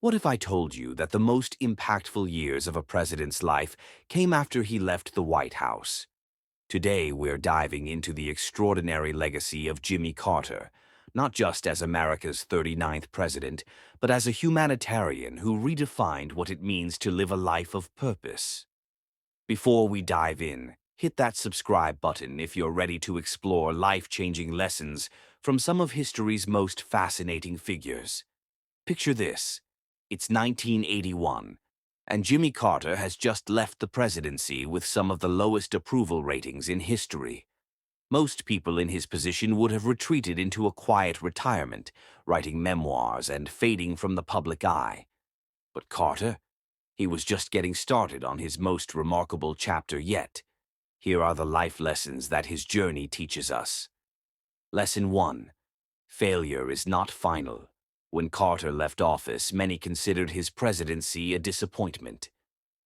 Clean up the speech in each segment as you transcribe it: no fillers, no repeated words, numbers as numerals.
What if I told you that the most impactful years of a president's life came after he left the White House? Today, we're diving into the extraordinary legacy of Jimmy Carter, not just as America's 39th president, but as a humanitarian who redefined what it means to live a life of purpose. Before we dive in, hit that subscribe button if you're ready to explore life-changing lessons from some of history's most fascinating figures. Picture this. It's 1981, and Jimmy Carter has just left the presidency with some of the lowest approval ratings in history. Most people in his position would have retreated into a quiet retirement, writing memoirs and fading from the public eye. But Carter? He was just getting started on his most remarkable chapter yet. Here are the life lessons that his journey teaches us. Lesson 1. Failure is not final. When Carter left office, many considered his presidency a disappointment.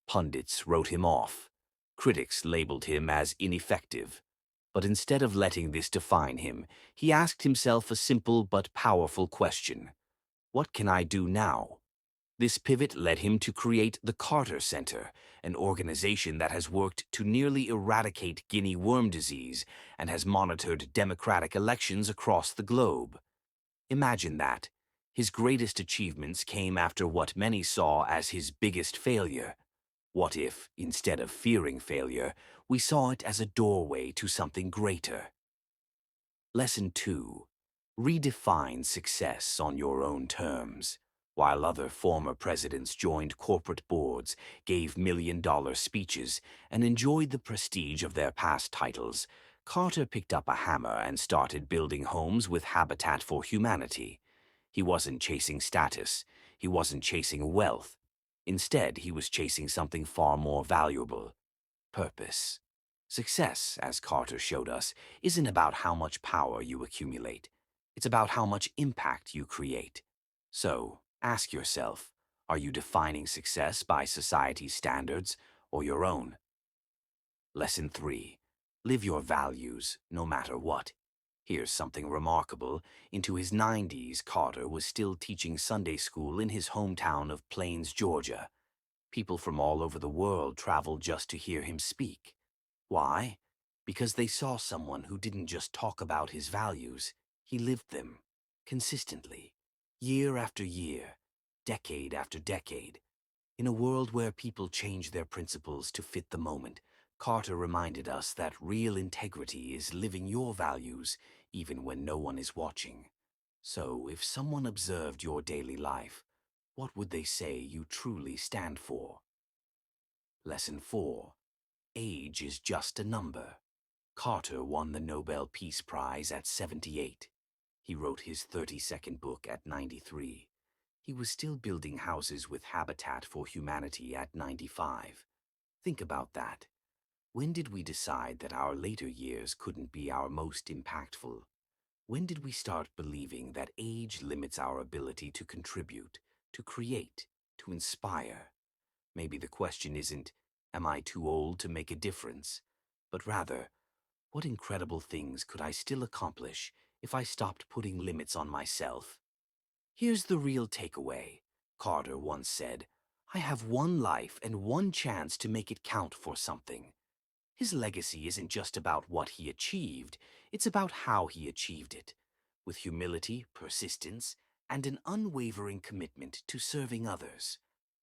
Pundits wrote him off. Critics labeled him as ineffective. But instead of letting this define him, he asked himself a simple but powerful question. What can I do now? This pivot led him to create the Carter Center, an organization that has worked to nearly eradicate guinea worm disease and has monitored democratic elections across the globe. Imagine that. His greatest achievements came after what many saw as his biggest failure. What if, instead of fearing failure, we saw it as a doorway to something greater? Lesson 2. Redefine success on your own terms. While other former presidents joined corporate boards, gave million-dollar speeches, and enjoyed the prestige of their past titles, Carter picked up a hammer and started building homes with Habitat for Humanity. He wasn't chasing status. He wasn't chasing wealth. Instead, he was chasing something far more valuable: purpose. Success, as Carter showed us, isn't about how much power you accumulate. It's about how much impact you create. So, ask yourself, are you defining success by society's standards or your own? Lesson 3. Live your values, no matter what. Here's something remarkable. Into his 90s, Carter was still teaching Sunday school in his hometown of Plains, Georgia. People from all over the world traveled just to hear him speak. Why? Because they saw someone who didn't just talk about his values, he lived them, consistently, year after year, decade after decade. In a world where people change their principles to fit the moment, Carter reminded us that real integrity is living your values even when no one is watching. So, if someone observed your daily life, what would they say you truly stand for? Lesson 4. Age is just a number. Carter won the Nobel Peace Prize at 78. He wrote his 32nd book at 93. He was still building houses with Habitat for Humanity at 95. Think about that. When did we decide that our later years couldn't be our most impactful? When did we start believing that age limits our ability to contribute, to create, to inspire? Maybe the question isn't, am I too old to make a difference? But rather, what incredible things could I still accomplish if I stopped putting limits on myself? Here's the real takeaway. Carter once said, I have one life and one chance to make it count for something. His legacy isn't just about what he achieved, it's about how he achieved it, with humility, persistence, and an unwavering commitment to serving others.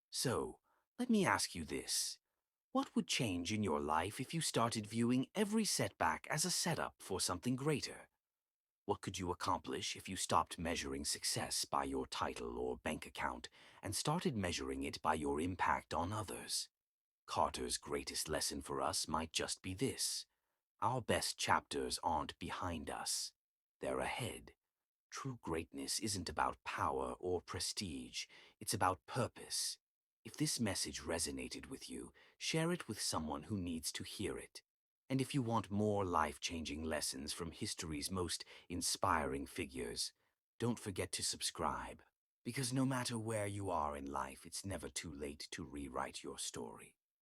So, let me ask you this. What would change in your life if you started viewing every setback as a setup for something greater? What could you accomplish if you stopped measuring success by your title or bank account and started measuring it by your impact on others? Carter's greatest lesson for us might just be this. Our best chapters aren't behind us. They're ahead. True greatness isn't about power or prestige. It's about purpose. If this message resonated with you, share it with someone who needs to hear it. And if you want more life-changing lessons from history's most inspiring figures, don't forget to subscribe. Because no matter where you are in life, it's never too late to rewrite your story.